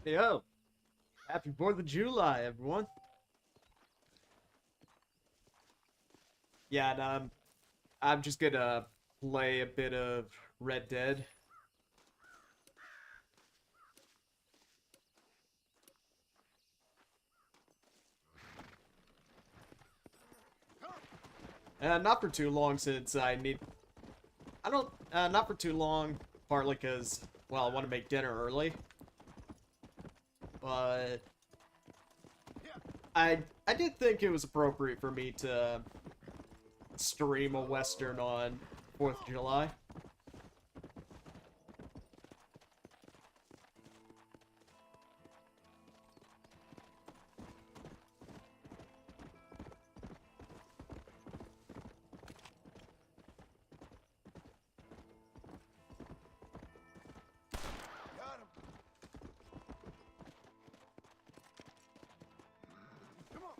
Yo, happy 4th of July, everyone. Yeah, and I'm just gonna play a bit of Red Dead. Not for too long since not for too long, partly because, well, I want to make dinner early. But I did think it was appropriate for me to stream a Western on 4th of July. Got him. Come on.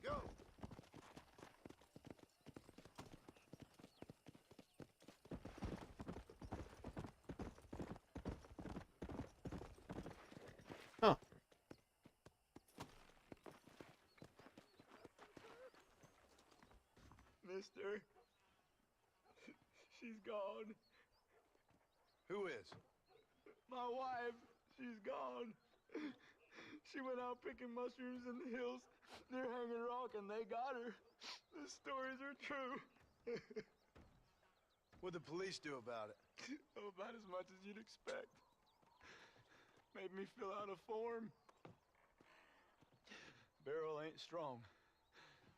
Go. Huh. Mister, she's gone. Who is? My wife, she's gone. She went out picking mushrooms in the hills near Hanging Rock and they got her. The stories are true. What'd the police do about it? Oh, about as much as you'd expect. Made me fill out a form. Beryl ain't strong,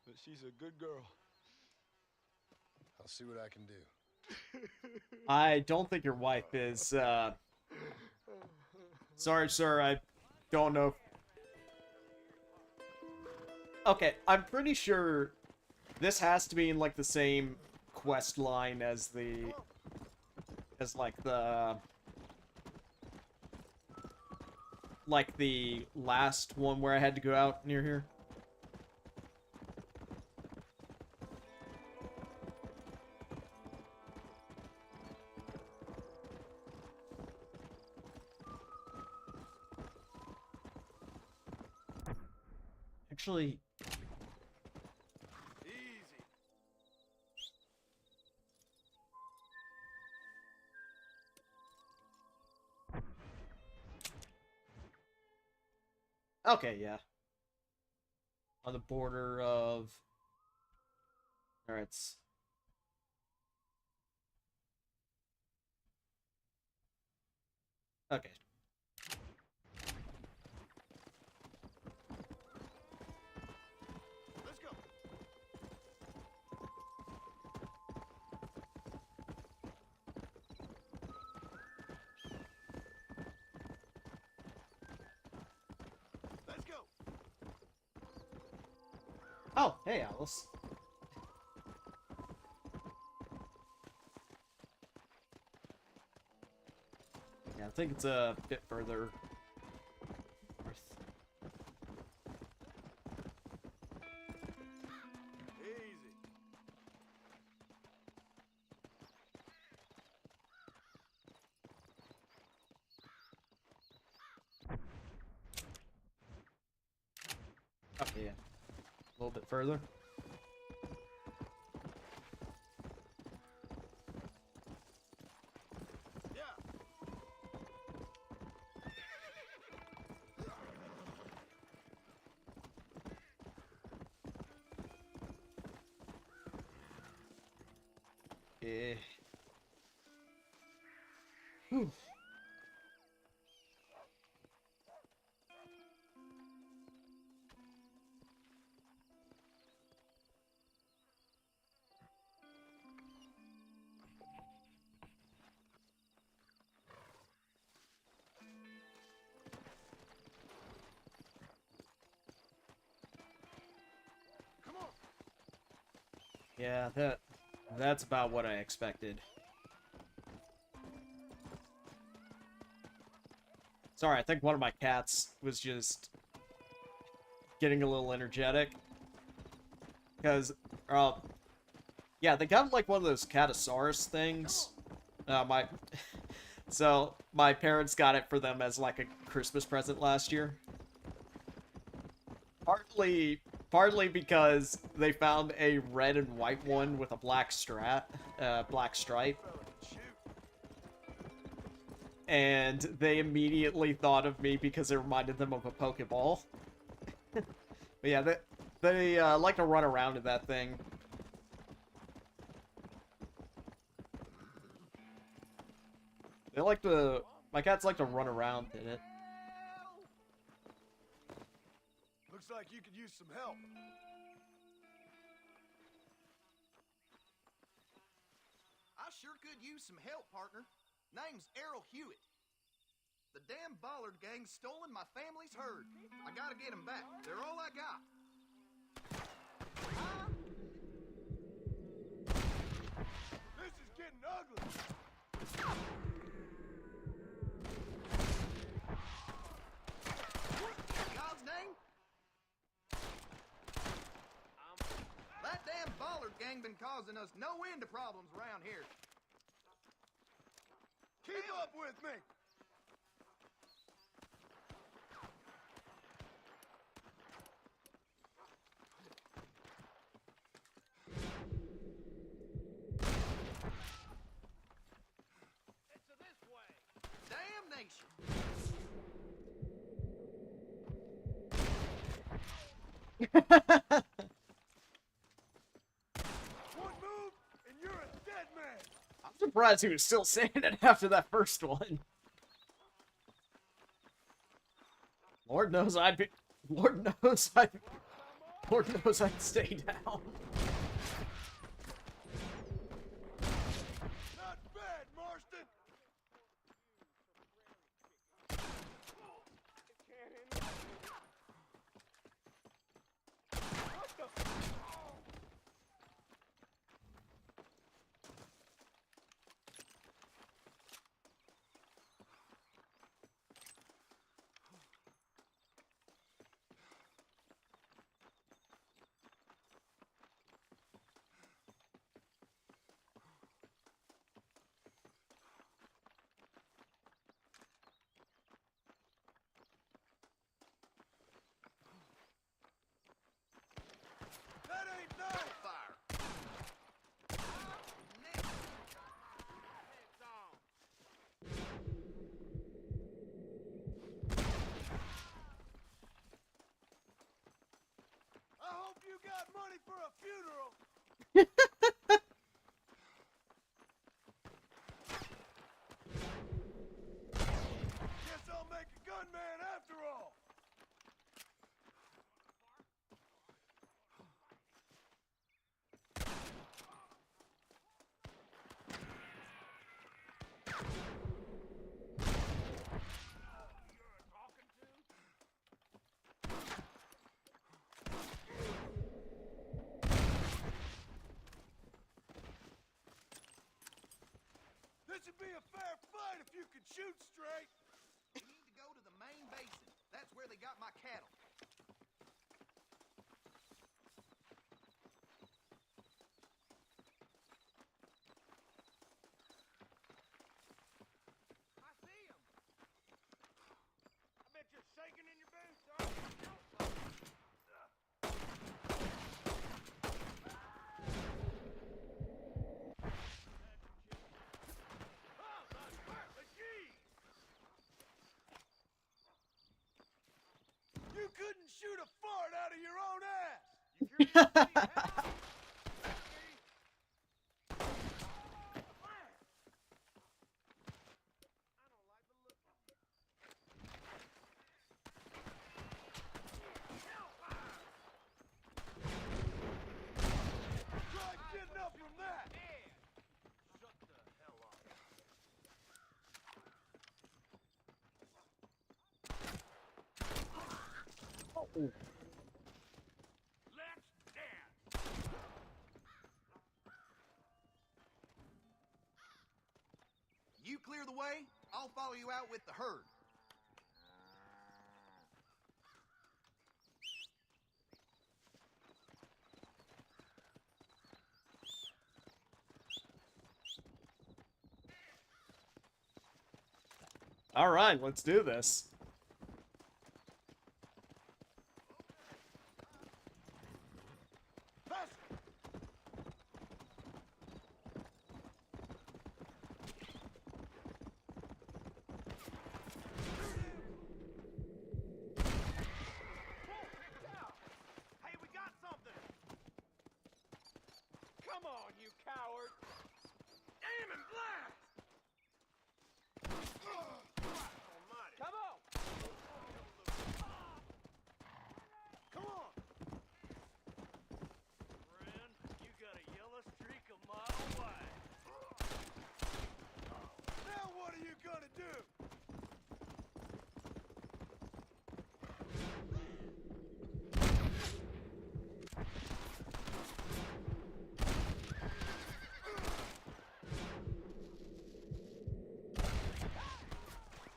but she's a good girl. I'll see what I can do. I don't think your wife is, Sorry, sir, I don't know. Okay, I'm pretty sure this has to be in, like, the same quest line as like, the last one where I had to go out near here. Actually, Easy. okay, yeah. On the border of... Alright. Okay. Let's go. Let's go. Oh, hey, Alice. Yeah, I think it's a bit further north. Easy. Okay, yeah. A little bit further. Yeah. Yeah. Whew. Yeah, that's about what I expected. Sorry, I think one of my cats was just getting a little energetic. Because, yeah, they got like one of those Catasaurus things. So, my parents got it for them as like a Christmas present last year. Partly because they found a red and white one with a black stripe. And they immediately thought of me because it reminded them of a Pokeball. But yeah, they like to run around in that thing. My cats like to run around in it. Looks like you could use some help. I sure could use some help, partner. Name's Errol Hewitt. The damn Bollard gang's stolen my family's herd. I gotta get them back. They're all I got. This is getting ugly. God's name? That damn Bollard gang been causing us no end of problems around here. Keep up with me. It's this way. Damnation. One move, and you're a dead man. I'm surprised he was still saying it after that first one. Lord knows I'd stay down. Not bad, Marston. What the? That ain't no Fire. I hope you got money for a funeral. Guess I'll make a gunman after all. This would be a fair fight if you could shoot straight. We need to go to the main basin. That's where they got my cattle. I see him. I bet you're shaking in your boots, huh? You couldn't shoot a fart out of your own ass. You curious to see how? Try getting up from that. Shut the hell up. Oh. Let's dance. follow you out with the herd. All right, let's do this. Hey, we got something! Come on, you coward! Aim and blast! Come on! Come on! Friend, you got a yellow streak a mile wide. Now what are you gonna do?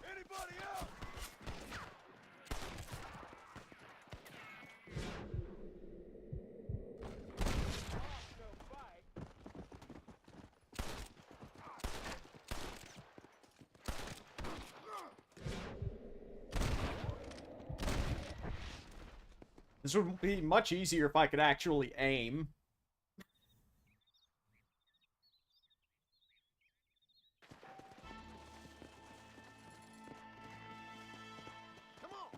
Anybody else? This would be much easier if I could actually aim. Come on!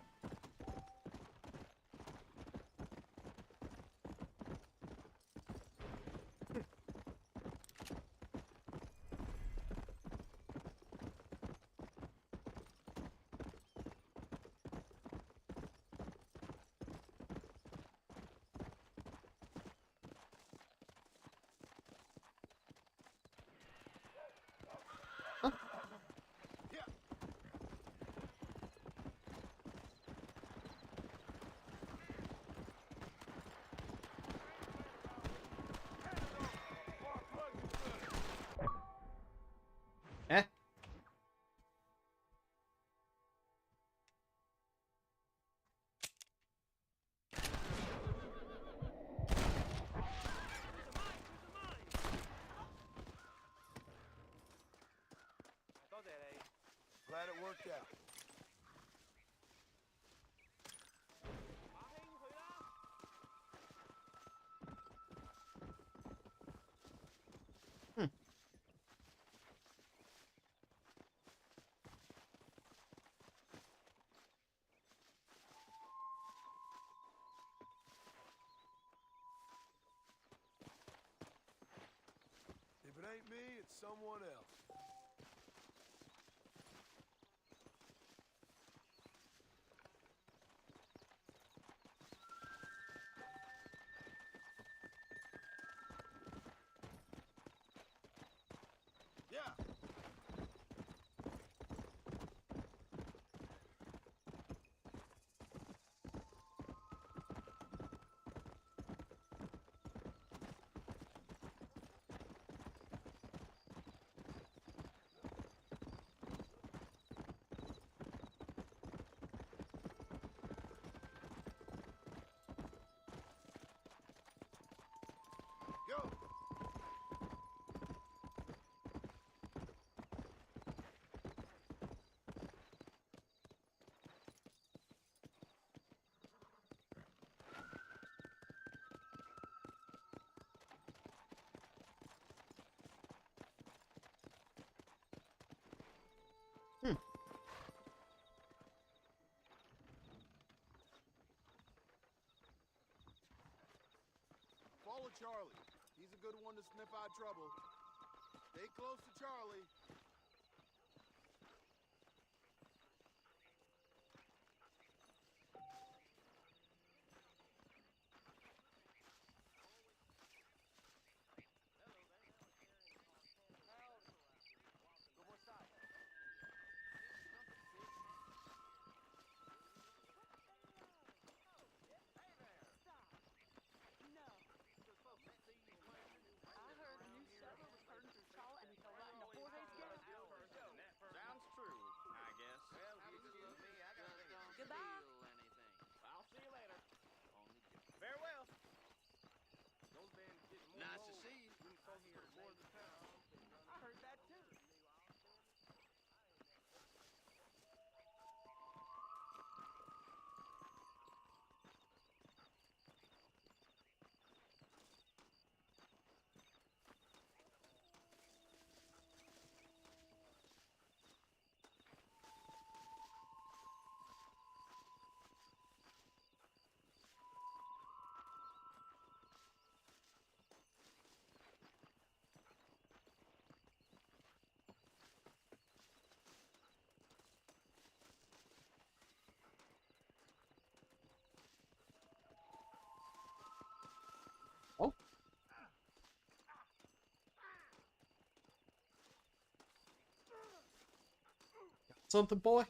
Eh? Glad it worked out. If it ain't me, it's someone else. Yeah. Go. Follow Charlie. He's a good one to sniff out trouble. Stay close to Charlie. I heard a new settler was herding through Charlotte and he fell right into Jorge's something, boy?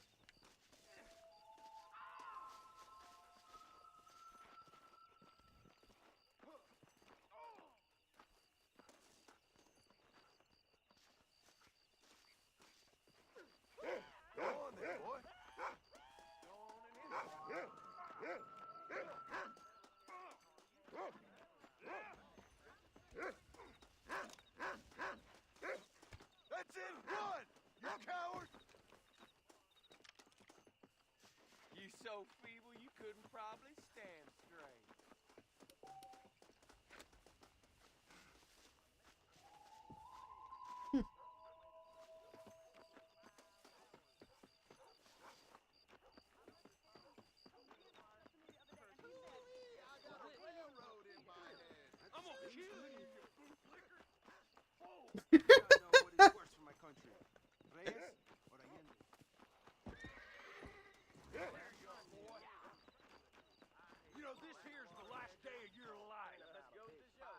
Go on then, boy. That's it, run! You coward! You so feeble you couldn't probably stand straight. I'm gonna kill you, you bootlicker! Oh! I know what is worse for my country. Reyes or Allende? There you go, boy. You know, this here's the last day of your life. Let's go to the show.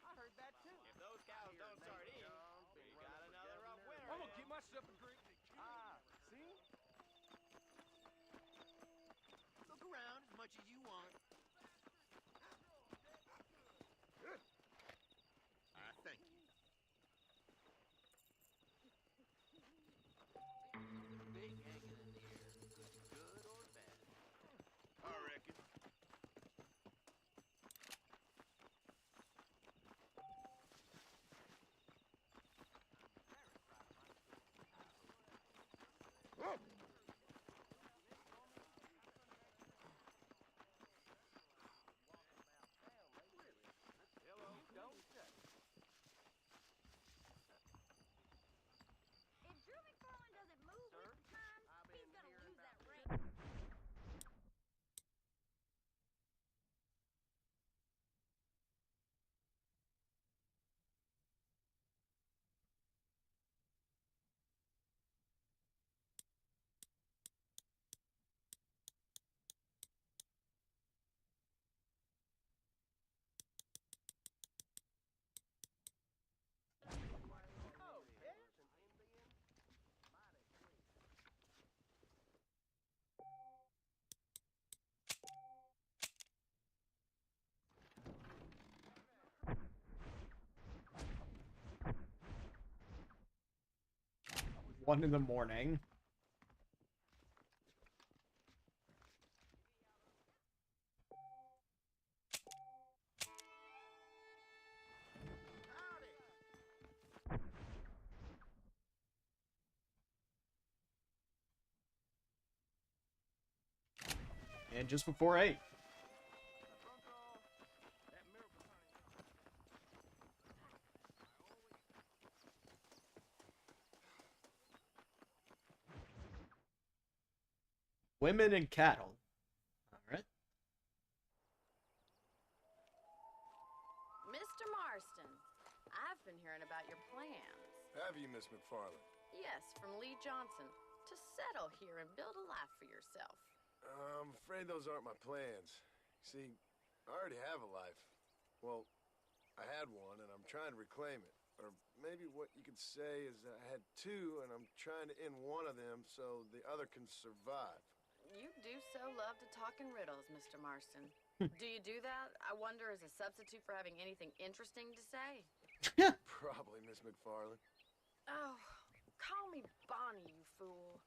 I heard that too. If those cows don't start eating, we got another rough winter. I'm gonna get myself a drink and kill you. See? Look around as much as you want. Thank you. Big hanging in the air. Good or bad? I reckon. Hello, don't touch. If Drew McFarlane doesn't move Sir, with the times, I've he's been gonna hearing lose that about ring. One in the morning. And just before 8. Women and cattle. Alright. Mr. Marston, I've been hearing about your plans. Have you, Miss McFarland? Yes, from Lee Johnson, to settle here and build a life for yourself. I'm afraid those aren't my plans. See, I already have a life. Well, I had one, and I'm trying to reclaim it. Or maybe what you could say is that I had two, and I'm trying to end one of them so the other can survive. You do so love to talk in riddles, Mr. Marston. Do you do that? I wonder, as a substitute for having anything interesting to say? Probably, Miss McFarland. Oh, call me Bonnie, you fool.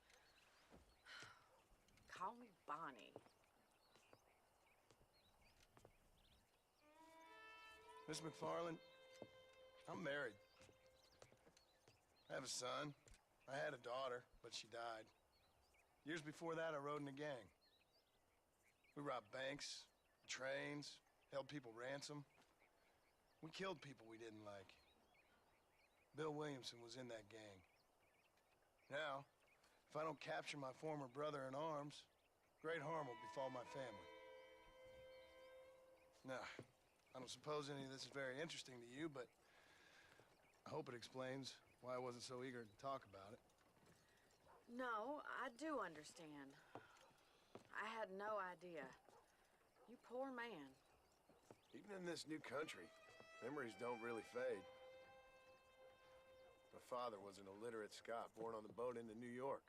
Call me Bonnie. Miss McFarland, I'm married. I have a son. I had a daughter, but she died. Years before that, I rode in a gang. We robbed banks, trains, held people ransom. We killed people we didn't like. Bill Williamson was in that gang. Now, if I don't capture my former brother in arms, great harm will befall my family. Now, I don't suppose any of this is very interesting to you, but I hope it explains why I wasn't so eager to talk about it. No, I do understand. I had no idea. You poor man. Even in this new country, memories don't really fade. My father was an illiterate Scot born on the boat into New York.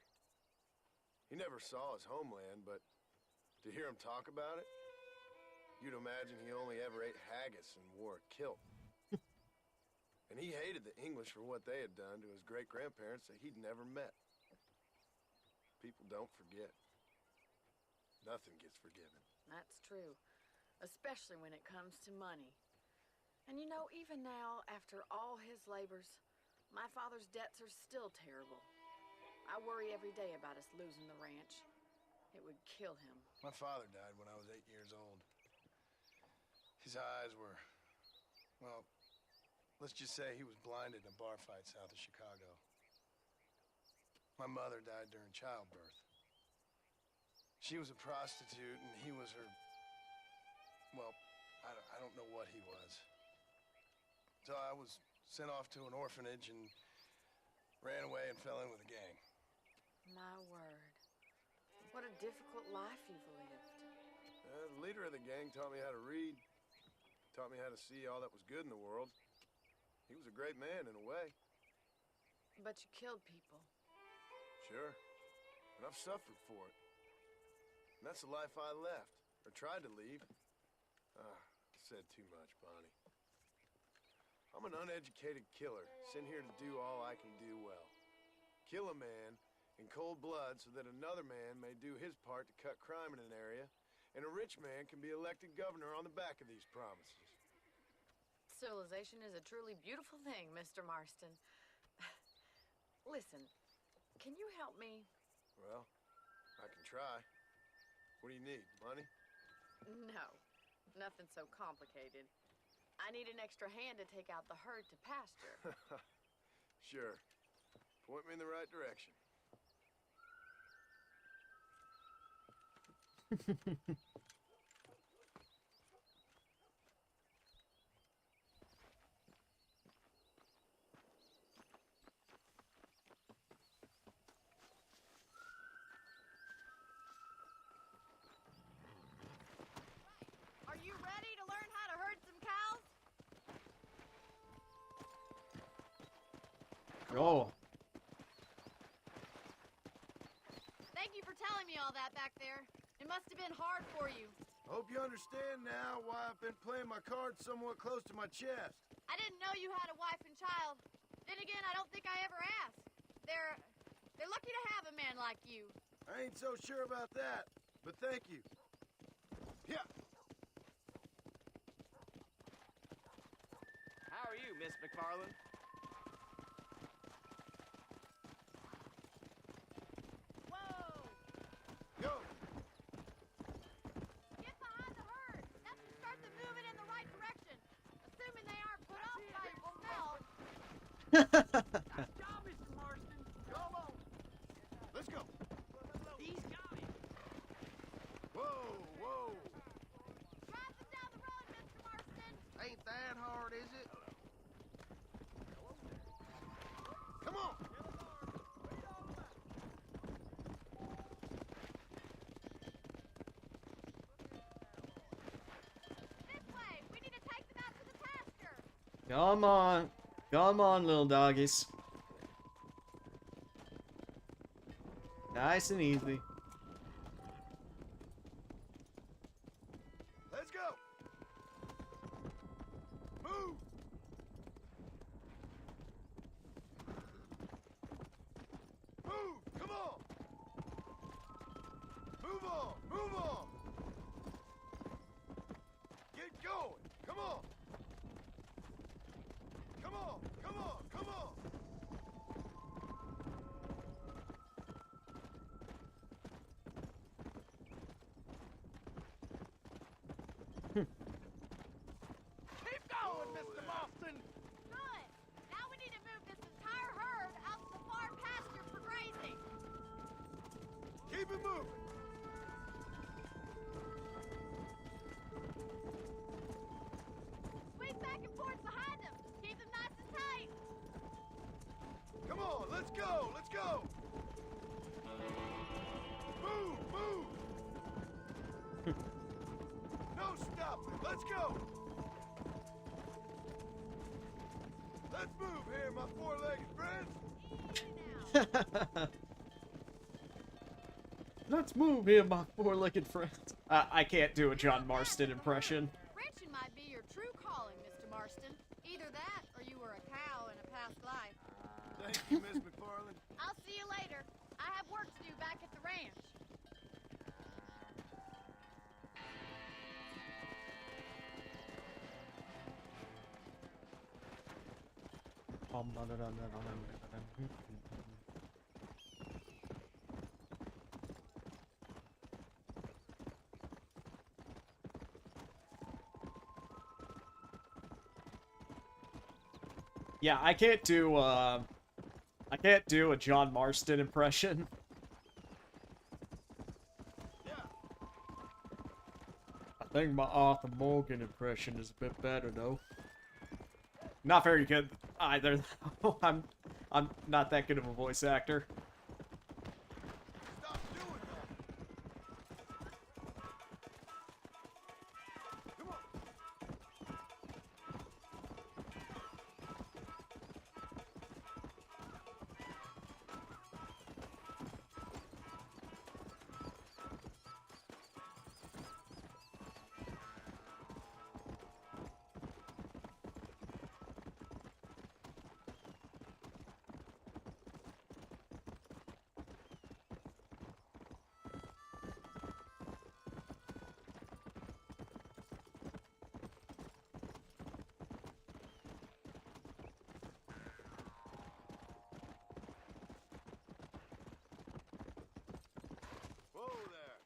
He never saw his homeland, but to hear him talk about it, you'd imagine he only ever ate haggis and wore a kilt. And he hated the English for what they had done to his great-grandparents that he'd never met. People don't forget. Nothing gets forgiven. That's true. Especially when it comes to money. And you know, even now, after all his labors, my father's debts are still terrible. I worry every day about us losing the ranch. It would kill him. My father died when I was 8 years old. His eyes were, well, let's just say he was blinded in a bar fight south of Chicago. My mother died during childbirth. She was a prostitute and he was her, well, I don't know what he was. So I was sent off to an orphanage and ran away and fell in with a gang. My word. What a difficult life you've lived. The leader of the gang taught me how to read, taught me how to see all that was good in the world. He was a great man in a way. But you killed people. Sure. And I've suffered for it. And that's the life I left, or tried to leave. I said too much, Bonnie. I'm an uneducated killer, sent here to do all I can do well. Kill a man in cold blood so that another man may do his part to cut crime in an area, and a rich man can be elected governor on the back of these promises. Civilization is a truly beautiful thing, Mr. Marston. Listen, can you help me? Well, I can try. What do you need, money? No, nothing so complicated. I need an extra hand to take out the herd to pasture. Sure. Point me in the right direction. Are you ready to learn how to herd some cows? Oh. Thank you for telling me all that back there. It must have been hard for you. Hope you understand now why I've been playing my cards somewhat close to my chest. I didn't know you had a wife and child. Then again, I don't think I ever asked. They're lucky to have a man like you. I ain't so sure about that, but thank you. Yeah. How are you, Miss McFarland? Whoa! Go. Get behind the herd. That should start them moving in the right direction. Assuming they aren't put off by your smell. Nice job, Mr. Marston. Come on. Let's go. He's got it. Whoa, whoa. Drive them down the road, Mr. Marston. Ain't that hard, is it? Come on. This way. We need to take them out to the pasture. Come on. Come on, little doggies. Nice and easy. Let's go. Move. Move. Come on. Move on. Move on. Get going. Come on. Come on. Come on. Come on. Keep going, Mr. Marston. Good. Now we need to move this entire herd out to the far pasture for grazing. Keep it moving. Squeeze back and forth behind them. Keep them nice and tight. Come on. Let's go. Let's go. Move. Move. No stopping. Let's go. Let's Let's move here, my four-legged friends. Let's move here, my four-legged friends. I can't do a John Marston impression. Ranching might be your true calling, Mr. Marston. Either that, or you were a cow in a past life. Thank you, Miss McFarland. I'll see you later. I have work to do back at the ranch. Yeah, I can't do a John Marston impression. Yeah. I think my Arthur Morgan impression is a bit better though. Not very good either. I'm not that good of a voice actor. Stop doing that. Come on. Whoa there.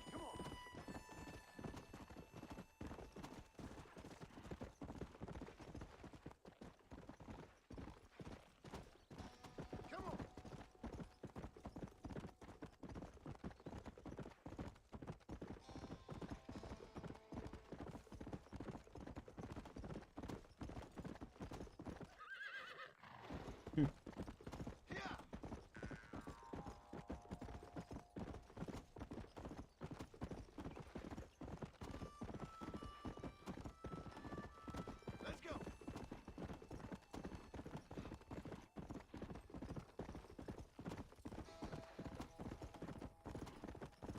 Come on. Come on. Yeah. Let's go.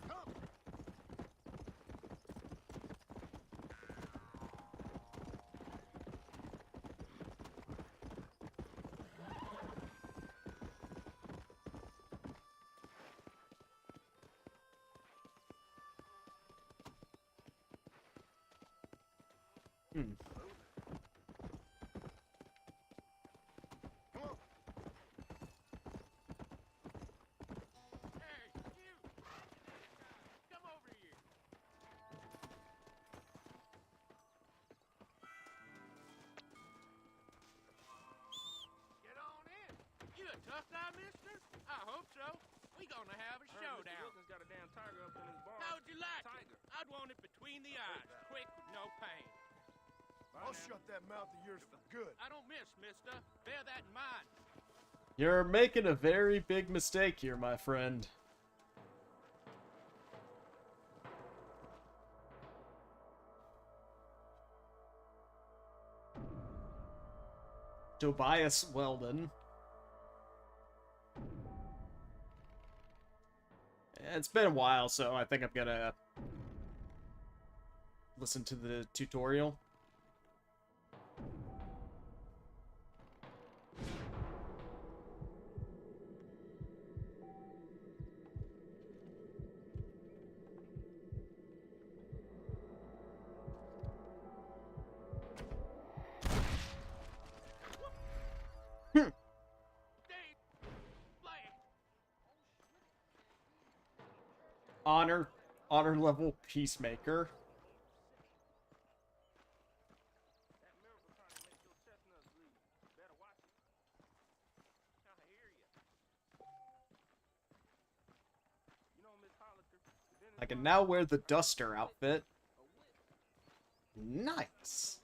Come. Hmm. Come on. Hey, you! Come over here. Get on in. You a tough guy, mister? I hope so. We gonna have a showdown. Got a damn tiger up in his barn. How'd you like it? I'd want it between the eyes, quick with no pain. I'll shut that mouth of yours for good. I don't miss, mister. Bear that in mind. You're making a very big mistake here, my friend. Tobias Weldon. It's been a while, so I think I'm gonna listen to the tutorial. Honor level peacemaker. That miracle tonic makes your chestnuts bleed. Better watch it. I hear ya. You know, Miss Holliker, I can now wear the Duster outfit. Nice.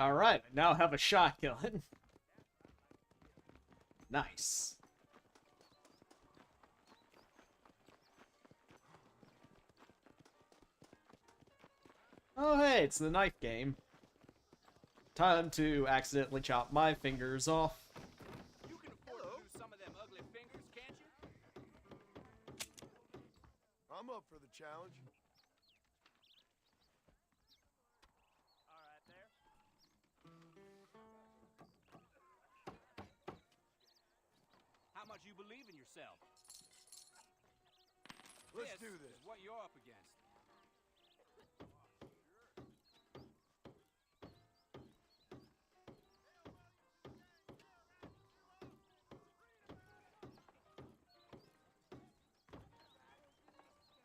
Alright, I now have a shotgun. Nice. Oh hey, it's the knife game. Time to accidentally chop my fingers off. You can afford to lose some of them ugly fingers, can't you? I'm up for the challenge. All right, there. How much you believe in yourself? Let's do this. Is what you're up against.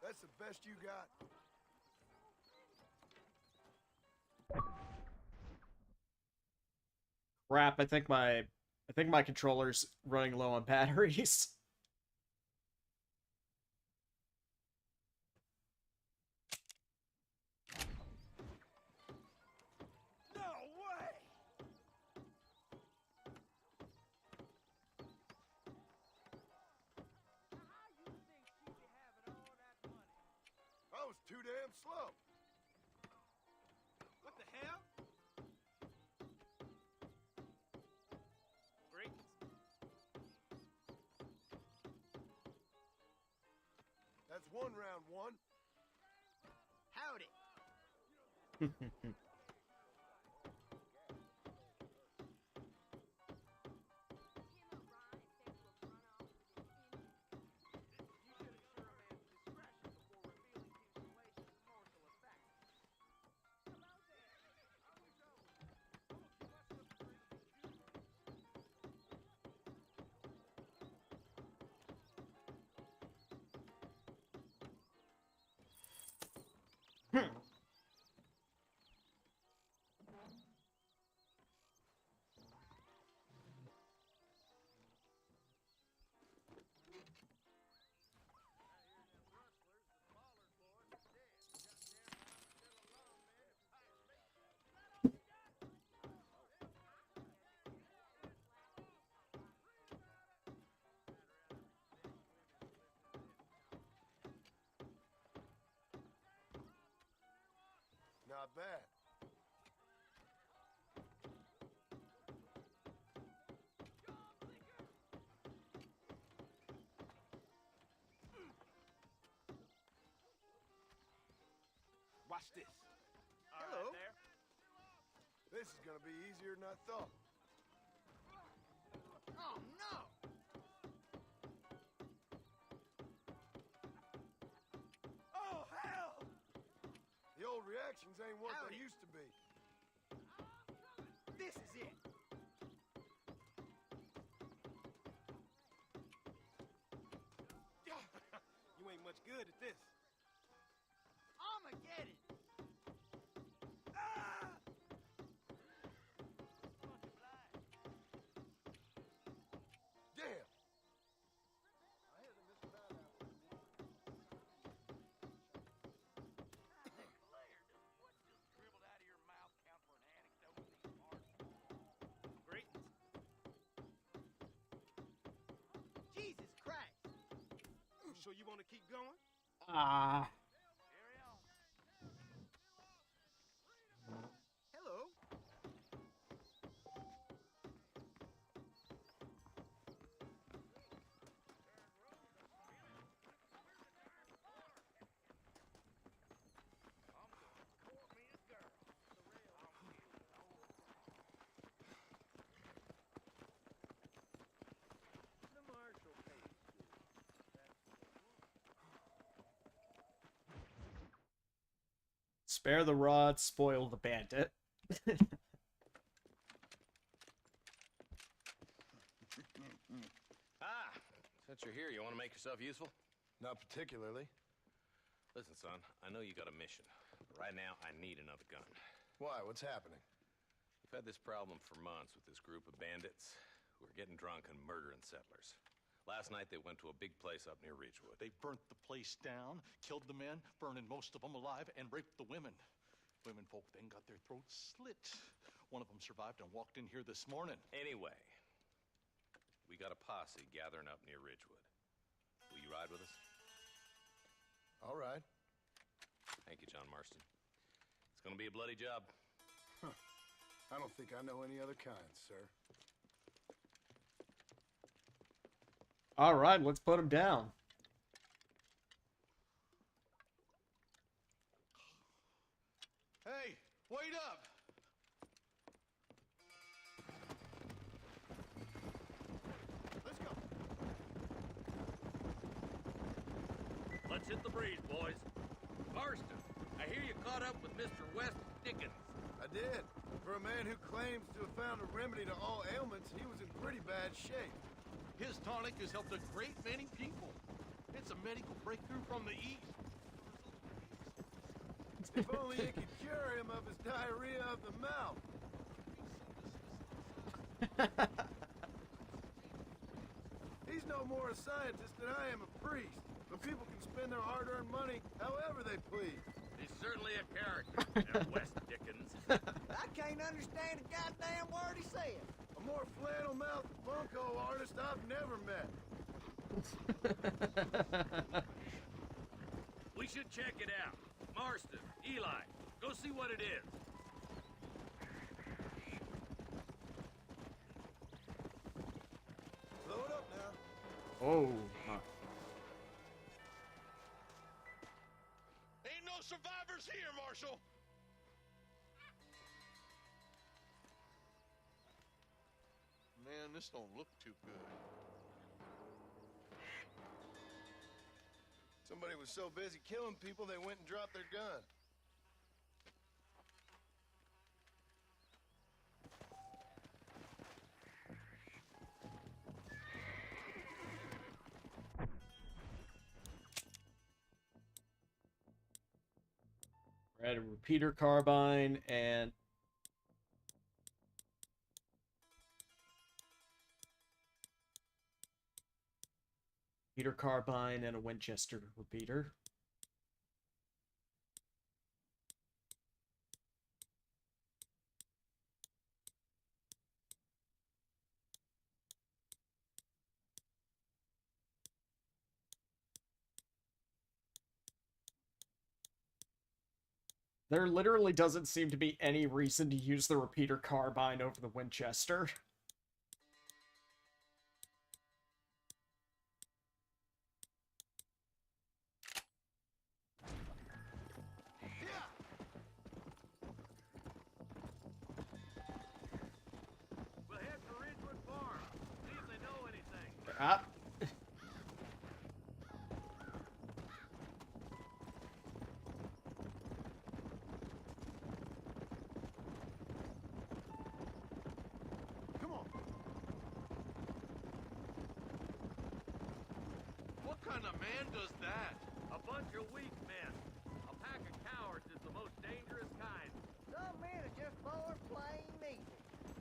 That's the best you got. Crap, I think my controller's running low on batteries. No way! How you think she be having all that money? I was too damn slow. What the hell? Great. That's one round one. Howdy. You should ensure a man's discretion before revealing his salacious morsel of fact. Hello there. How we going? Oh, you must look pretty Not bad. Watch this. All Hello. right, there. This is gonna be easier than I thought. Oh, no! Oh, hell! The old reactions ain't what Howdy. they used to be. This is it. You ain't much good at this. Armageddon. Ah! Damn. Dribbled out of your mouth count for an anecdote in these parts. Great. Jesus Christ. You sure you want to keep going? Ah. Carry on. Hello. The Marshall pays good. Spare the rod, spoil the bandit. Ah, since you're here, you want to make yourself useful? Not particularly. Listen, son, I know you got a mission. But right now, I need another gun. Why? What's happening? We've had this problem for months with this group of bandits who are getting drunk and murdering settlers. Last night, they went to a big place up near Ridgewood. They burnt the place down, killed the men, burning most of them alive, and raped the women. Women folk then got their throats slit. One of them survived and walked in here this morning. Anyway, we got a posse gathering up near Ridgewood. Will you ride with us? All right. Thank you, John Marston. It's gonna be a bloody job. I don't think I know any other kind, sir. All right, let's put him down. Hey, wait up! Let's go. Let's hit the breeze, boys. Marston, I hear you caught up with Mr. West Dickens. I did. For a man who claims to have found a remedy to all ailments, he was in pretty bad shape. His tonic has helped a great many people. It's a medical breakthrough from the East. If only it could cure him of his diarrhea of the mouth. He's no more a scientist than I am a priest. But people can spend their hard-earned money however they please. He's certainly a character, that West Dickens. I can't understand a goddamn word he said. A more flannel-mouthed bunko artist I've never met. We should check it out. Marston, Eli, go see what it is. Slow it up now. Oh, Ain't no survivors here, Marshal. Man, this don't look too good. Somebody was so busy killing people, they went and dropped their gun. Red a repeater carbine and repeater carbine and a Winchester repeater. There literally doesn't seem to be any reason to use the repeater carbine over the Winchester. We'll head for Ridgewood Farm. See if they know anything. Ah. Come on. What kind of man does that? A bunch of weak men. A pack of cowards is the most dangerous kind. Some men are just born plain evil.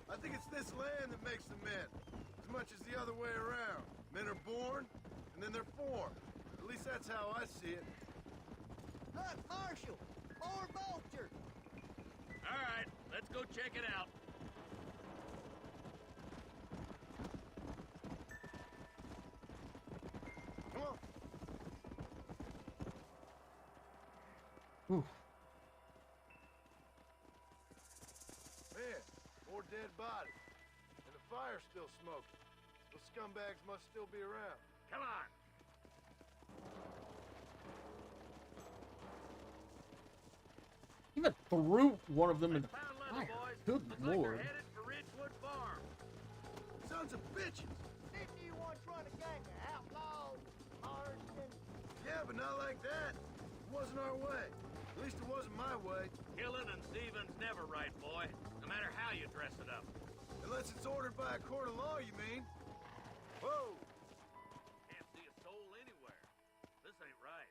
I think it's this land that makes the men, as much as the other way around. Men are born, and then they're formed. At least that's how I see it. Hunt Marshall, more vultures. All right, let's go check it out. Come on. Whew. Man, more dead bodies. And the fire's still smoking. Those scumbags must still be around. Come on. Even threw one of them in the Found leather, fire. boys. Good Looks like lord. we're headed for Ridgewood Farm. Sons of bitches! Didn't you once run a gang of outlaws, Marston? Yeah, but not like that. It wasn't our way. At least it wasn't my way. Killing and thieving's never right, boy. No matter how you dress it up. Unless it's ordered by a court of law, you mean? Whoa! Can't see a soul anywhere. This ain't right.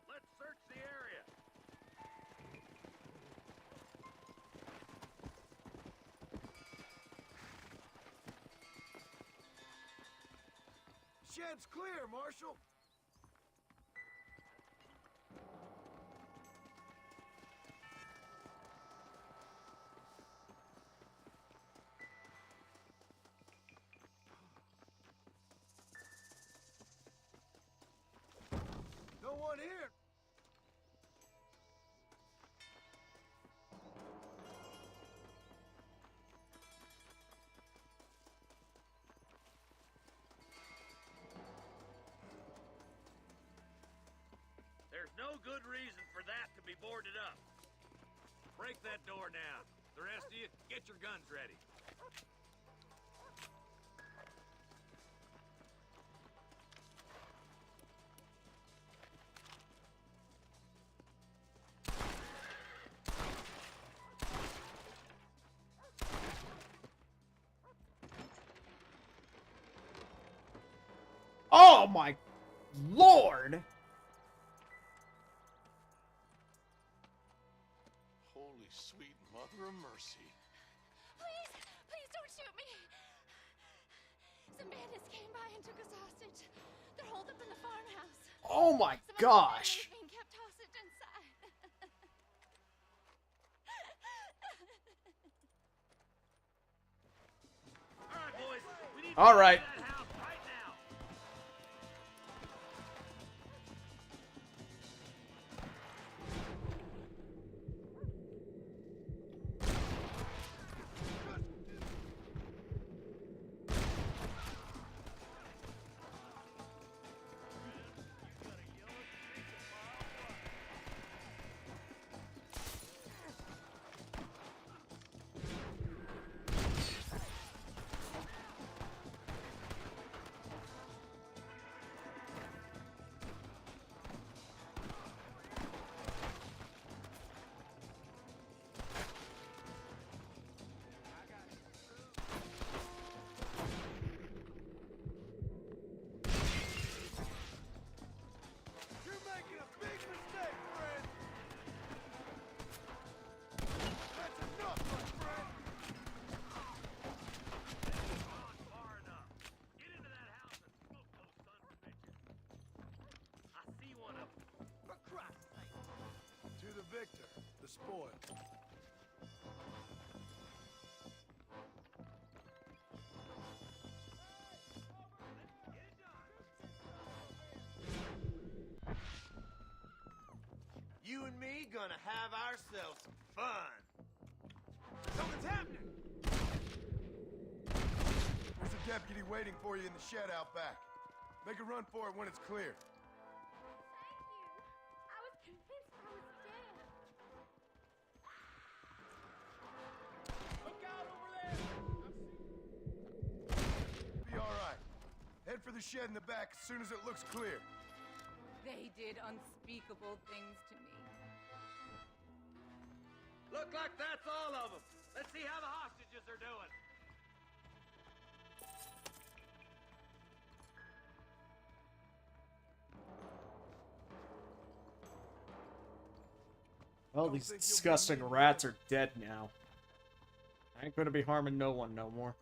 Let's search the area. Shed's clear, Marshal. no good reason for that to be boarded up. Break that door down. The rest of you, get your guns ready. Oh my lord! Holy sweet mother of mercy. Please don't shoot me. Some bandits came by and took us hostage. They're holed up in the farmhouse. Oh my Some of gosh! the being kept hostage inside. All right, boys. We need to All get right. to that house right now. You're making a big mistake, friend. That's enough, my friend. Not far enough. Get into that house and smoke those sons of bitches. I see one of them. For Christ's sake. To the victor, the spoil. You and me gonna have ourselves some fun. Something's happening. There's a deputy waiting for you in the shed out back. Make a run for it when it's clear. Thank you. I was convinced I was dead. Look out over there. Be all right. Head for the shed in the back as soon as it looks clear. They did unspeakable things to me. Look like that's all of them. Let's see how the hostages are doing. Well, these disgusting rats are dead now. I ain't gonna be harming no one no more.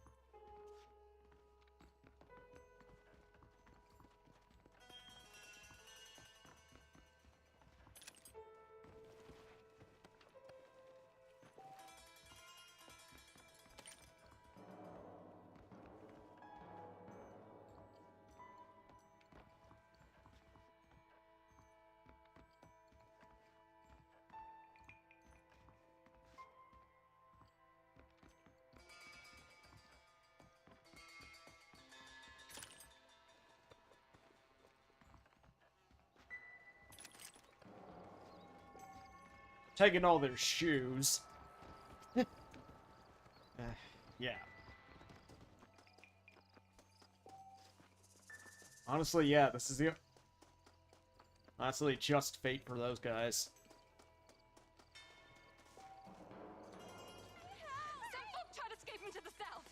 Taking all their shoes. Yeah. Honestly, yeah, this is the... Honestly, just fate for those guys. Some folk tried escaping to the south,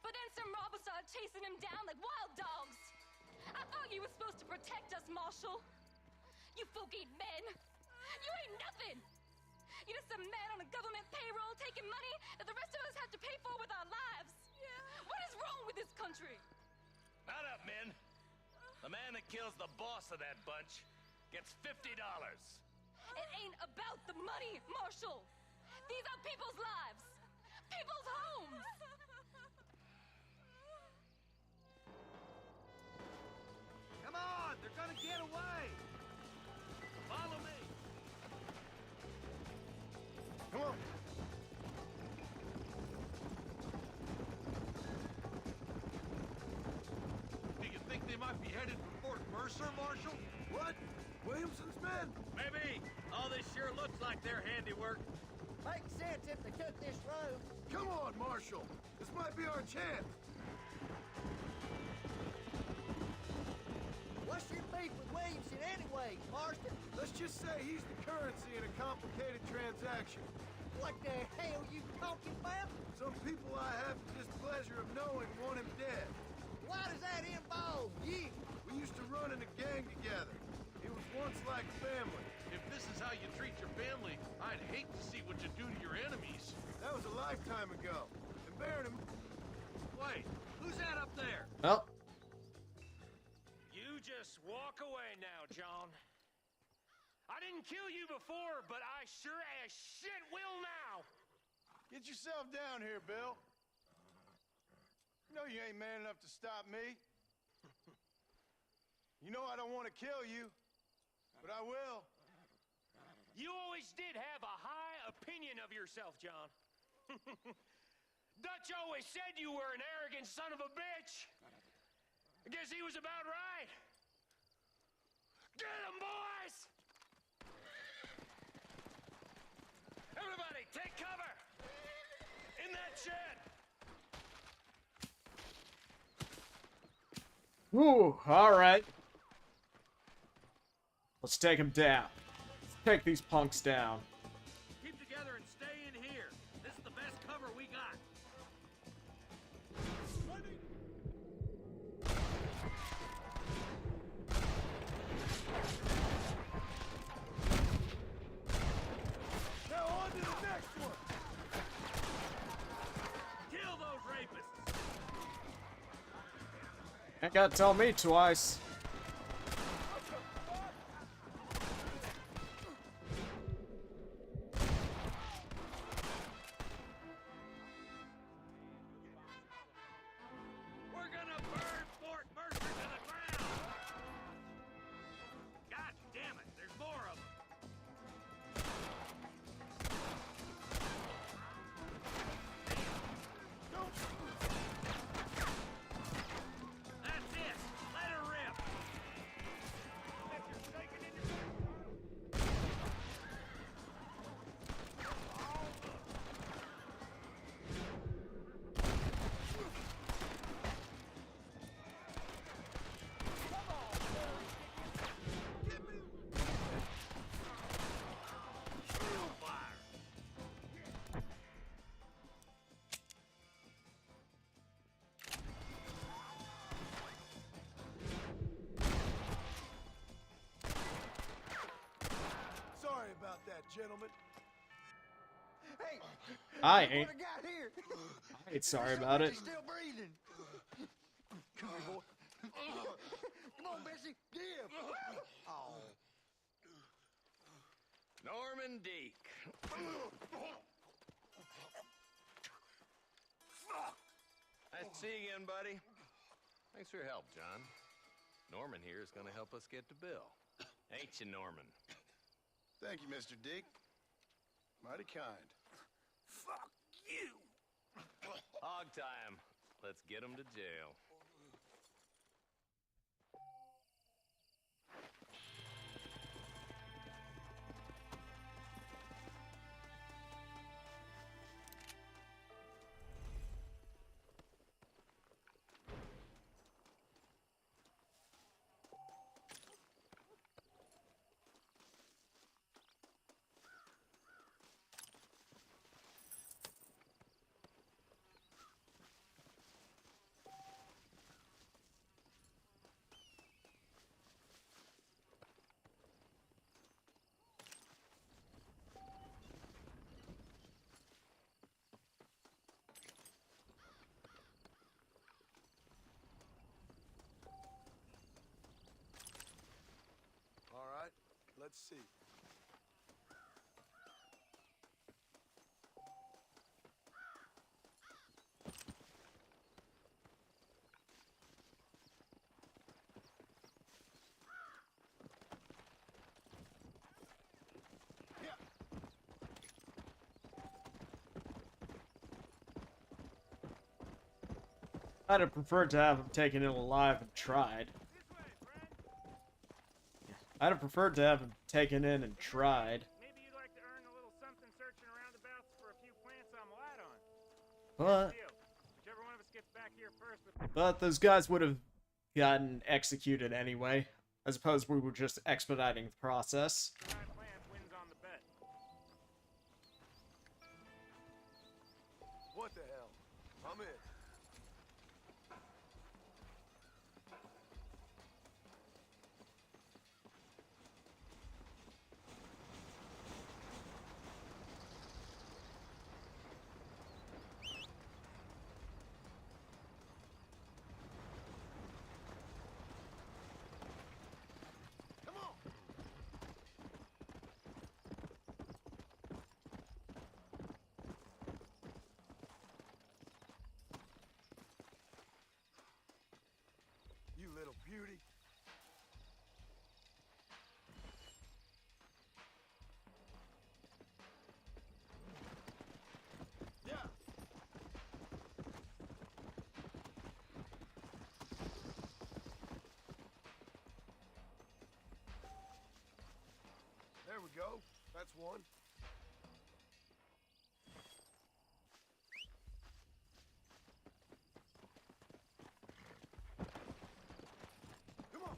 but then some robbers started chasing him down like wild dogs. I thought you were supposed to protect us, Marshal. You folk ain't men. You ain't nothing. You're just some man on a government payroll taking money that the rest of us have to pay for with our lives. Yeah. What is wrong with this country? Mount up, men. The man that kills the boss of that bunch gets $50. It ain't about the money, Marshal. These are people's lives. People's homes. Come on, they're gonna get away. Follow me. Come on. Do you think they might be headed for Fort Mercer, Marshal? What? Williamson's men? Maybe. All this sure looks like their handiwork. Makes sense if they took this road. Come on, Marshal. This might be our chance. What's your beef with Williamson anyway, Marston? Let's just say he's the currency in a complicated transaction. What the hell you talking about? Some people I have the displeasure of knowing want him dead. Why does that involve you? We used to run in a gang together. It was once like family. If this is how you treat your family, I'd hate to see what you do to your enemies. That was a lifetime ago. And bearing him... Wait, who's that up there? Well, You just walk away now, John. I didn't kill you before, but I sure as shit will now. Get yourself down here, Bill. You know you ain't man enough to stop me. You know I don't want to kill you, but I will. You always did have a high opinion of yourself, John. Dutch always said you were an arrogant son of a bitch. I guess he was about right. Get him, boys! Everybody, take cover! In that shed! whew, alright. Let's take him down. Let's take these punks down. Keep together and stay in here. This is the best cover we got. Now on to the next one. Kill those rapists! Ain't gotta tell me twice. We're gonna burn Fort Mercer to the ground! God damn it, there's more of them! That's it! Let her rip! Sorry about that, gentlemen. Hey, I look ain't. what I got here. I ain't sorry about it. She's still breathing. Come here, boy. Come on, Bessie. Give. Oh. Norman Deek. Nice to see you again, buddy. Thanks for your help, John. Norman here is gonna help us get to Bill. Ain't you, Norman? Thank you, Mr. Dick. Mighty kind. Fuck you! Hog time. Let's get him to jail. All right, let's see. I'd have preferred to have him taken ill alive and tried. I'd have preferred to have him taken in and tried. Maybe you'd like to earn a little something searching roundabouts for a few plants I'm light on. But Deal. Whichever one of us gets back here first with... those guys would have gotten executed anyway. I suppose we were just expediting the process. The right plant wins on the bet. What the hell? I'm in. Come on! You little beauty. Yeah. There we go. That's one. Come on.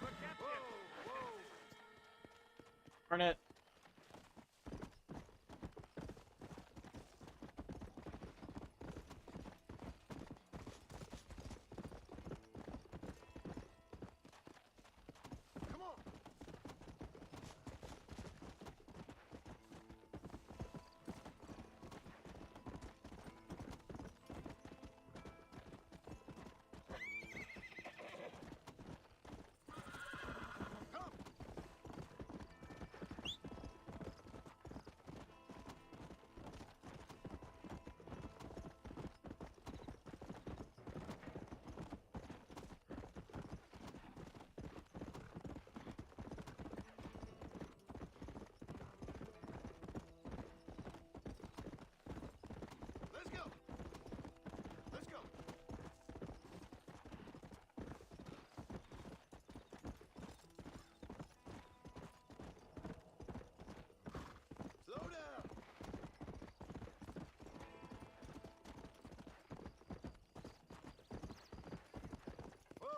What kept you? Whoa, whoa. Darn it. Come on. Come. Let's go. Let's go. Slow down. Whoa.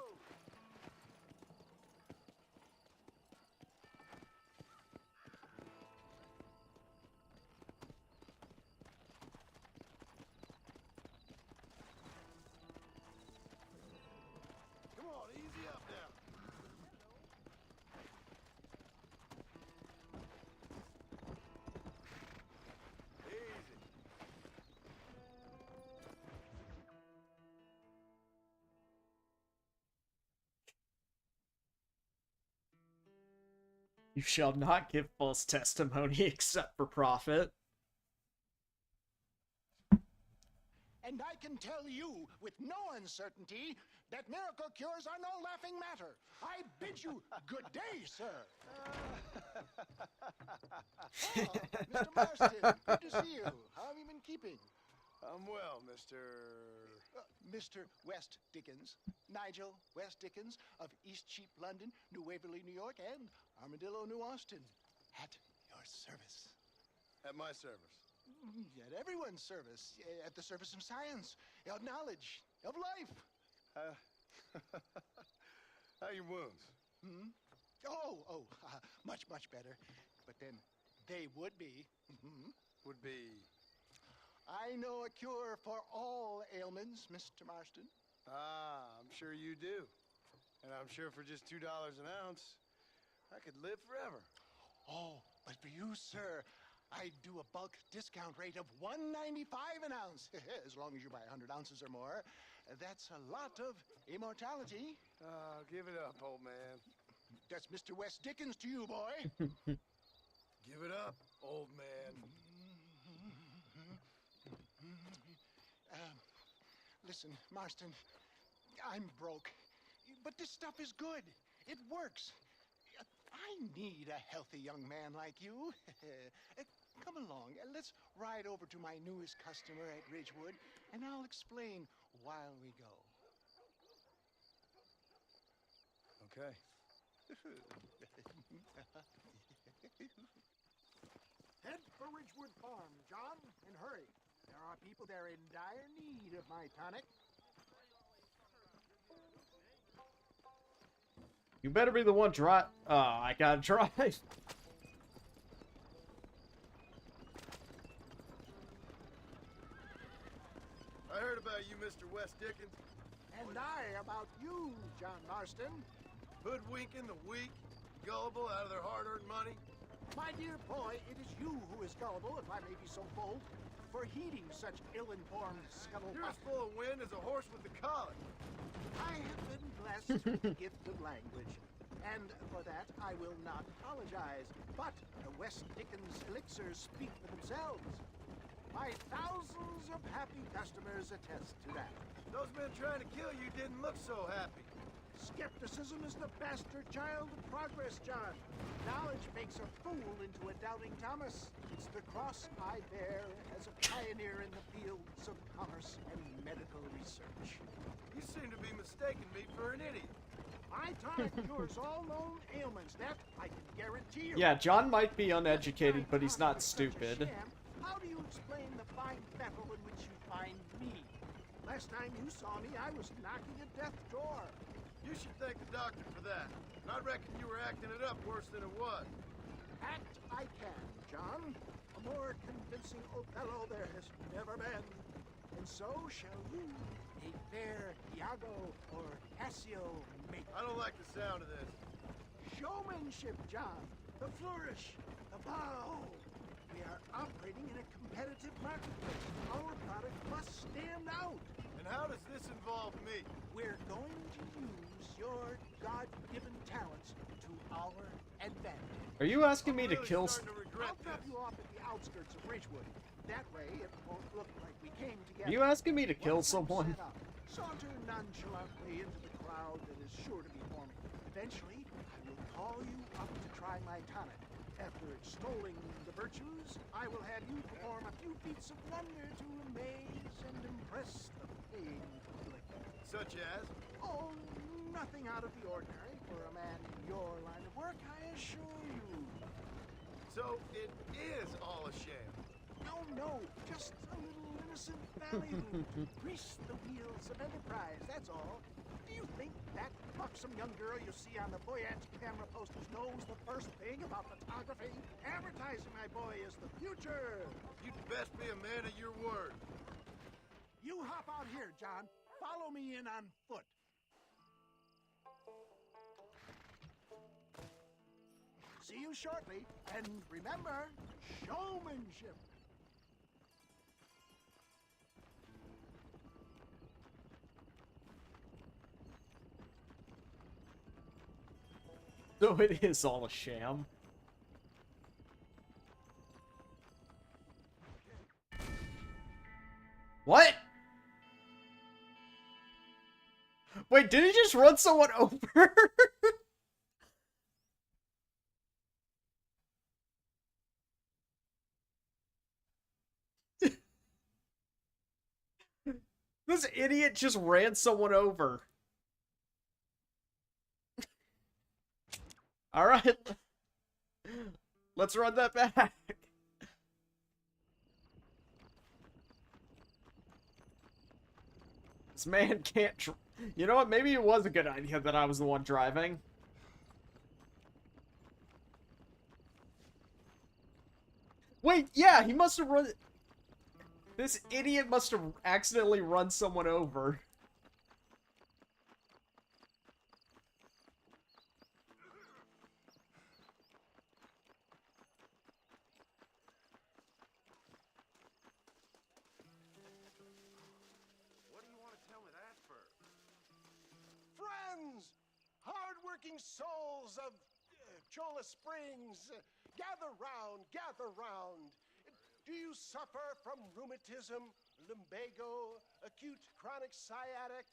Come on, easy up now. Easy. You shall not give false testimony except for profit. And I can tell you with no uncertainty that miracle cures are no laughing matter. I bid you good day, sir. Mr. Marston, good to see you. How have you been keeping? I'm well, Mr. Mr. West Dickens, Nigel West Dickens of East Cheap, London, New Waverly, New York, and Armadillo, New Austin. At your service. At my service. At everyone's service. At the service of science, of knowledge, of life. How are your wounds? Much, much better. But then they would be. Would be. I know a cure for all ailments, Mr. Marston. Ah, I'm sure you do. And I'm sure for just $2 an ounce, I could live forever. Oh, but for you, sir, I do a bulk discount rate of $1.95 an ounce. As long as you buy 100 ounces or more. That's a lot of immortality. Give it up, old man. That's Mr. West Dickens to you, boy. Give it up, old man. Listen, Marston, I'm broke. But this stuff is good. It works. I need a healthy young man like you. come along. Let's ride over to my newest customer at Ridgewood, and I'll explain while we go. Okay. Head for Ridgewood Farm, John, and hurry. There are people there in dire need of my tonic. You better be the one drive. Oh, I gotta drive. I heard about you, Mr. West Dickens. And I about you, John Marston. Hoodwinking the weak, gullible out of their hard-earned money. My dear boy, it is you who is gullible, if I may be so bold, for heeding such ill-informed scuttlebutt. You're as full of wind as a horse with the colic. I have been blessed with the gift of language, and for that I will not apologize. But the West Dickens elixirs speak for themselves. My thousands of happy customers attest to that. Those men trying to kill you didn't look so happy. Skepticism is the bastard child of progress, John. Knowledge makes a fool into a doubting Thomas. It's the cross I bear as a pioneer in the fields of commerce and medical research. You seem to be mistaking me for an idiot. My tonic cures all known ailments, that I can guarantee you. Yeah, John might be uneducated, but he's not stupid. How do you explain the fine fettle in which you find me? Last time you saw me, I was knocking a death door. You should thank the doctor for that. I reckon you were acting it up worse than it was. Act I can, John. A more convincing Othello there has never been. And so shall you, a fair Iago or Cassio make. I don't like the sound of this. Showmanship, John. The flourish, the bow. We are operating in a competitive marketplace. Our product must stand out. And how does this involve me? We're going to use your God-given talents to our advantage. Are you asking me to kill? I'll drop you off at the outskirts of Ridgewood. That way, it won't look like we came together. Are you asking me to kill someone? Saunter nonchalantly into the crowd that is sure to be forming. Eventually, I will call you up to try my tonic. After extolling the virtues, I will have you perform a few feats of wonder to amaze and impress the paying public. Such as? Oh, nothing out of the ordinary for a man in your line of work, I assure you. So it is all a sham? No, just a little innocent ballyhoo to grease the wheels of enterprise, that's all. Do you think that buxom young girl you see on the Voyage camera posters knows the first thing about photography? Advertising, my boy, is the future. You'd best be a man of your word. You hop out here, John. Follow me in on foot. See you shortly, and remember, showmanship. So it is all a sham. What? Wait, did he just run someone over? This idiot just ran someone over. Alright. Let's run that back. This man can't you know what? Maybe it was a good idea that I was the one driving. Wait, yeah, he must have run... This idiot must have accidentally run someone over. What do you want to tell me that for? Friends, hard-working souls of Cholla Springs, gather round, gather round. Do you suffer from rheumatism, lumbago, acute chronic sciatic,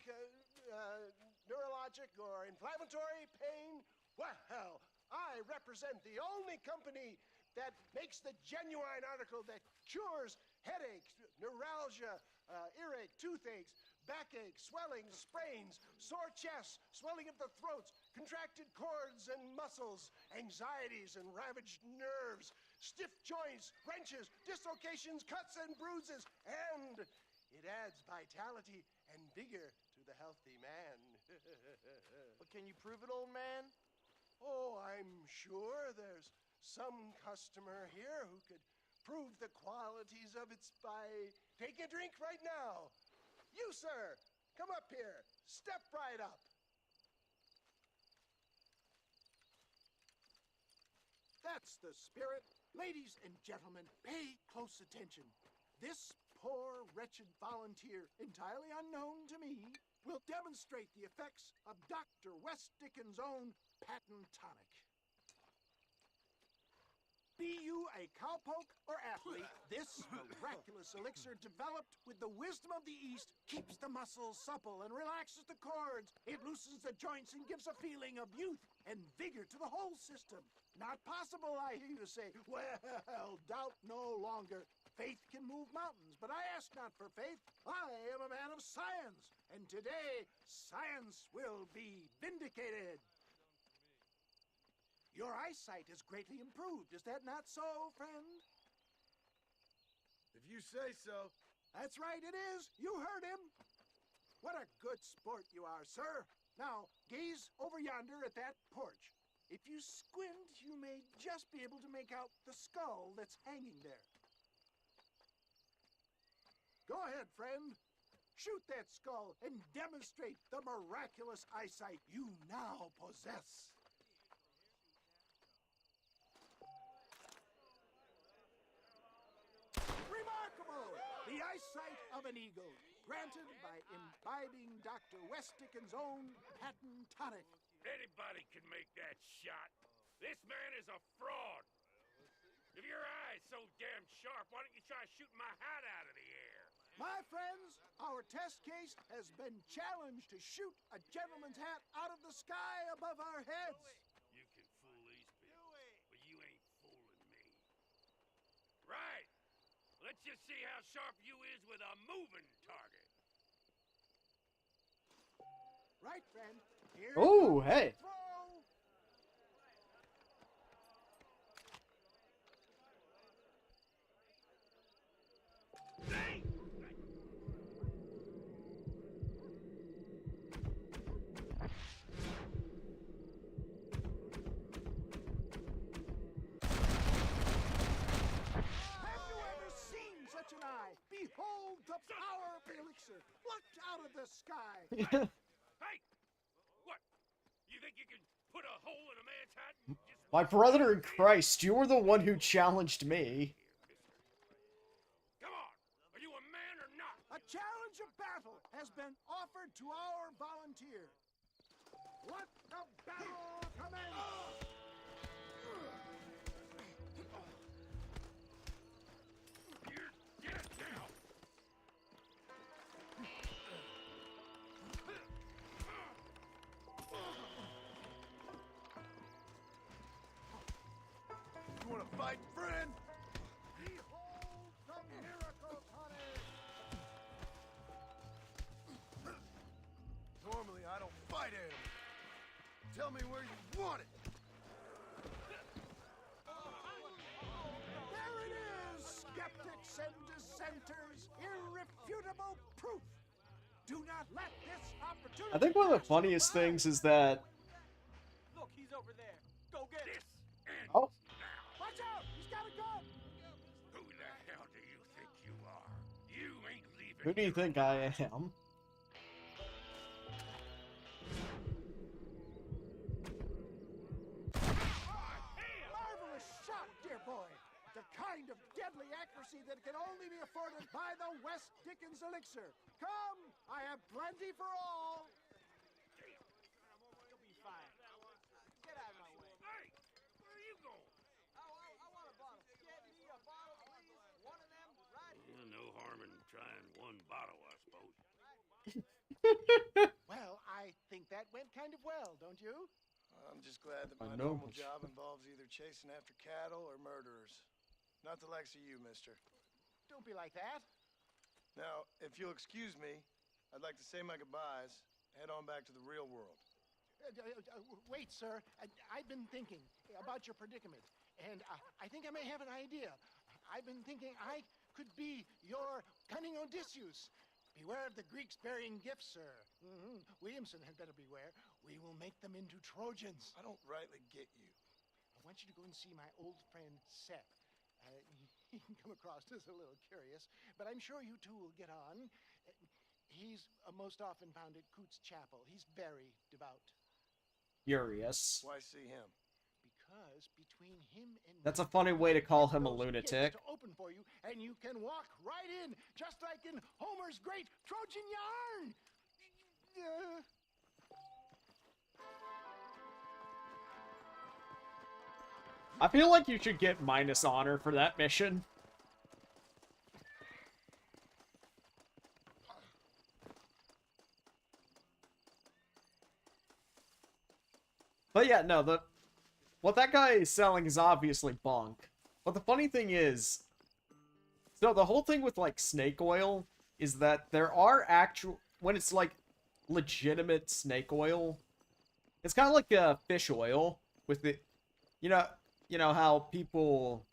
neurologic, or inflammatory pain? Well, I represent the only company that makes the genuine article that cures headaches, neuralgia, earache, toothaches, backache, swelling, sprains, sore chests, swelling of the throats, contracted cords and muscles, anxieties and ravaged nerves, stiff joints, wrenches, dislocations, cuts and bruises, and it adds vitality and vigor to the healthy man. But can you prove it, old man? Oh, I'm sure there's some customer here who could prove the qualities of it by taking a drink right now. You, sir, come up here. Step right up. That's the spirit. Ladies and gentlemen, pay close attention. This poor, wretched volunteer, entirely unknown to me, will demonstrate the effects of Dr. West Dickens' own patent tonic. Be you a cowpoke or athlete, this miraculous elixir developed with the wisdom of the East keeps the muscles supple and relaxes the cords. It loosens the joints and gives a feeling of youth and vigor to the whole system. Not possible, I hear you say. Well, doubt no longer. Faith can move mountains, but I ask not for faith. I am a man of science, and today science will be vindicated. Your eyesight has greatly improved. Is that not so, friend? If you say so. That's right, it is. You heard him. What a good sport you are, sir. Now, gaze over yonder at that porch. If you squint, you may just be able to make out the skull that's hanging there. Go ahead, friend. Shoot that skull and demonstrate the miraculous eyesight you now possess. Remarkable! The eyesight of an eagle, granted by imbibing Dr. West Dickens' own patent tonic. Anybody can make that shot. This man is a fraud. If your eye's so damn sharp, why don't you try shooting my hat out of the air? My friends, our test case has been challenged to shoot a gentleman's hat out of the sky above our heads. You can fool these people, but you ain't fooling me. Right. Let's just see how sharp you is with a moving target. Right, friend. Here Oh, comes hey. the throw. Have you ever seen such an eye? Behold the power of the elixir, plucked out of the sky. Hey! What? You think you can put a hole in a man's hat and just... My brother in Christ, you were the one who challenged me. Come on! Are you a man or not? A challenge of battle has been offered to our volunteer. Let the battle commence! You're dead now! You wanna fight, friend? Behold the miracle tonic! Normally, I don't fight animals. Tell me where you want it. There it is, skeptics and dissenters, irrefutable proof. Do not let this opportunity. I think one of the pass you funniest by. things is that... Look, he's over there. Go get This him. ends Oh. now! Watch out! He's got a gun! Who the hell do you think you are? You ain't leaving. Who do you think I am? Marvelous shot, dear boy. The kind of deadly accuracy that can only be afforded by the West Dickens elixir. Come, I have plenty for all. You'll be fine. Get out of my way. Hey! Where are you going? I want a bottle. Get me a bottle, please. One of them, right here. No harm in trying one bottle, I suppose. Well, I think that went kind of well, don't you? I'm just glad that I my know. normal job involves either chasing after cattle or murderers. Not the likes of you, mister. Don't be like that. Now, if you'll excuse me, I'd like to say my goodbyes, head on back to the real world. Wait, sir. I've been thinking about your predicament, and I think I may have an idea. I've been thinking I could be your cunning Odysseus. Beware of the Greeks burying gifts, sir. Williamson had better beware. We will make them into Trojans. I don't rightly get you. I want you to go and see my old friend Seth. He can come across as a little curious, but I'm sure you two will get on. He's most often found at Coots Chapel. He's very devout. Furious. Why see him? Because between him and That's a me, funny way to call him a those lunatic. gates to open for you, and you can walk right in, just like in Homer's great Trojan yarn. I feel like you should get minus honor for that mission. But yeah, no, what that guy is selling is obviously bunk. But the funny thing is, so the whole thing with, like, snake oil is that there are actual, when it's, like, legitimate snake oil, it's kind of like fish oil with the, you know how people,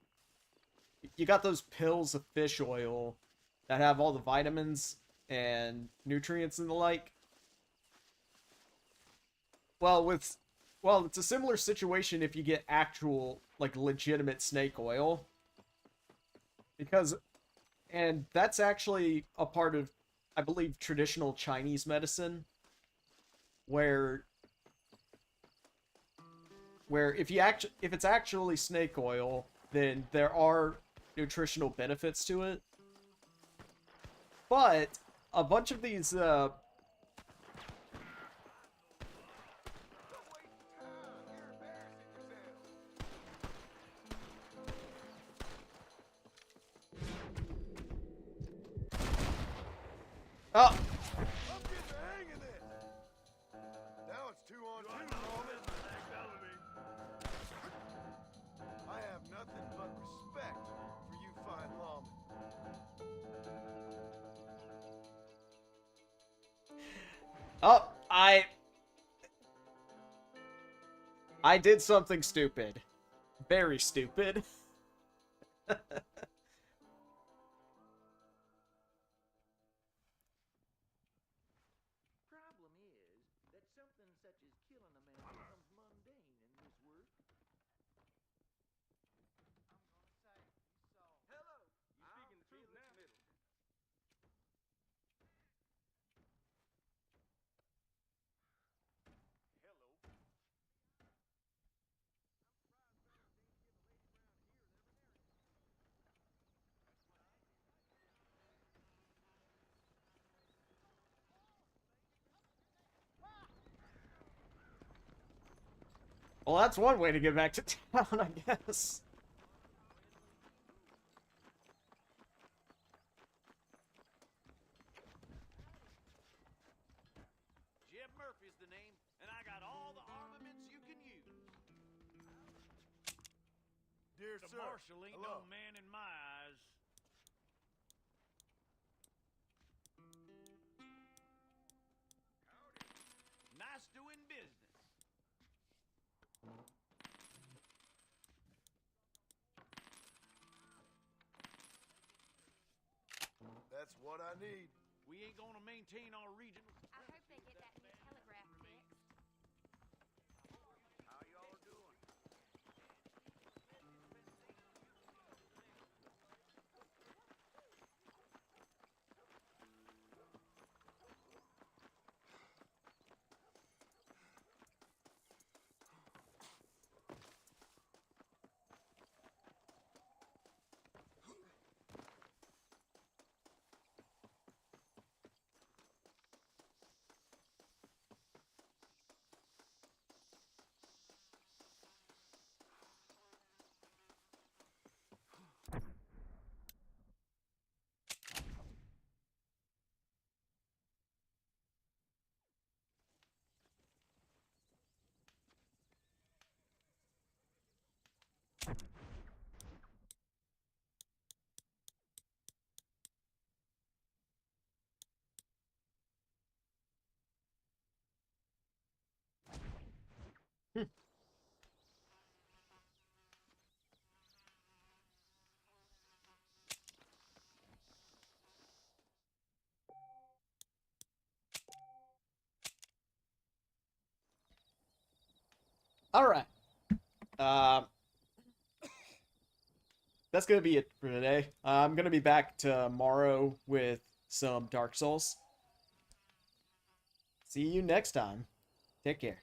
you got those pills of fish oil that have all the vitamins and nutrients and the like? Well, it's a similar situation if you get actual, like, legitimate snake oil. Because, and that's actually a part of, I believe, traditional Chinese medicine, where if it's actually snake oil, then there are nutritional benefits to it. But a bunch of these oh, I'm getting the hang of this. Now it's 2 on 2, Lawman. I have nothing but respect for you fine lawmen. oh, I did something stupid. Very stupid. Problem is that something such as killing a man becomes mundane in this work. Hello. You speaking the truth now? Hello. Well, that's one way to get back to town, I guess. Jeb Murphy's the name, and I got all the armaments you can use. Dear The sir, marshal ain't hello. no man in my eyes. Nice doing business. That's what I need. We ain't gonna maintain our region. I hope they get that new telegraph fixed. How y'all are doing? All right. Um, that's gonna be it for today. I'm gonna be back tomorrow with some Dark Souls. See you next time. Take care.